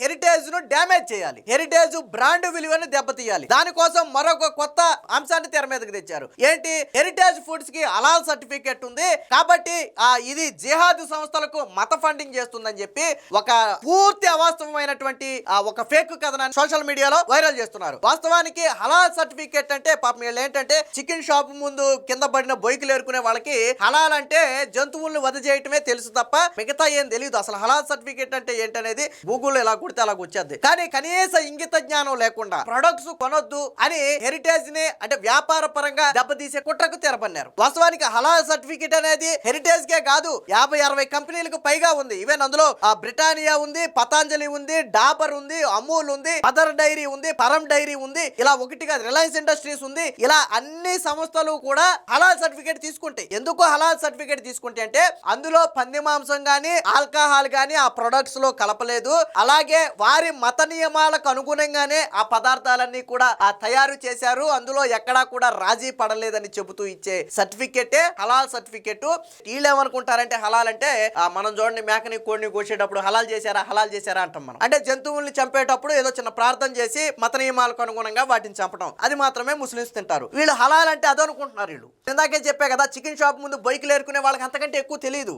Heritage ను damage చేయాలి, heritage brand విలువను దెబ్బతీయాలి. దానికోసం మరొక కొత్త అంశాన్ని తెర మీదకి తెచ్చారు. ఏంటి? హెరిటేజ్ ఫుడ్స్ కి హలాల్ సర్టిఫికేట్ ఉంది కాబట్టి ఇది జిహాద్ సంస్థలకు మత ఫండింగ్ చేస్తుందని చెప్పి ఒక పూర్తి అవాస్తవమైనటువంటి ఒక ఫేక్ కథనాన్ని సోషల్ మీడియాలో వైరల్ చేస్తున్నారు. వాస్తవానికి హలాల్ సర్టిఫికేట్ అంటే పాపం వీళ్ళు ఏంటంటే చికెన్ షాప్ ముందు కింద పడిన బొయ్యిలు ఏరుకునే వాళ్ళకి హలాల్ అంటే జంతువుల్ని వధ చేయటమే తెలుసు తప్ప మిగతా ఏం తెలియదు. అసలు హలాల్ సర్టిఫికేట్ అంటే ఏంటనేది గూగుల్లో ఎలా కొడితే అలా వచ్చేది. కానీ కనీస ఇంగిత జ్ఞానం లేకుండా ప్రొడక్ట్స్ కొనొద్దు అని హెరిటేజ్ ని అంటే వ్యాపార పరంగా దెబ్బతీసే కుట్రకు తెరపన్నారు. వాస్తవానికి హలాల్ సర్టిఫికేట్ అనేది హెరిటేజ్ కే కాదు, 50-60 కంపెనీలకు పైగా ఉంది. ఈవెన్ అందులో బ్రిటానియా ఉంది, పతాంజలి ఉంది, డాబర్ ఉంది, అమూల్ ఉంది, మదర్ డైరీ ఉంది, పరం డైరీ ఉంది, ఇలా ఒకటిగా రిలయన్స్ ఇండస్ట్రీస్ ఉంది. ఇలా అన్ని సంస్థలు కూడా హలాల్ సర్టిఫికేట్ తీసుకుంటాయి. ఎందుకు హలాల్ సర్టిఫికేట్ తీసుకుంటే అంటే అందులో పంది మాంసం గానీ ఆల్కహాల్ గానీ ఆ ప్రొడక్ట్స్ లో కలపలేదు. అలాగే వారి మత నియమాలకు అనుగుణంగానే ఆ పదార్థాలన్నీ కూడా తయారు చేశారు. అందులో ఎక్కడా కూడా రాజీ పడలేదని చెబుతూ ఇచ్చే సర్టిఫికేటే హలాల్ సర్టిఫికేట్. వీళ్ళు ఏమనుకుంటారంటే హలాల్ అంటే మనం చూడండి మేకని కోడిని కోసేటప్పుడు హలాల్ చేశారా అంటాం మనం. అంటే జంతువుల్ని చంపేటప్పుడు ఏదో చిన్న ప్రార్థన చేసి మత నియమాలకు అనుగుణంగా వాటిని చంపడం, అది మాత్రమే ముస్లిమ్స్ తింటారు. వీళ్ళు హలాల్ అంటే అదనుకుంటున్నారు. వీళ్ళు ఇందాకే చెప్పే కదా, చికెన్ షాప్ ముందు బైకులు ఏరుకునే వాళ్ళకి అంతకంటే ఎక్కువ తెలియదు.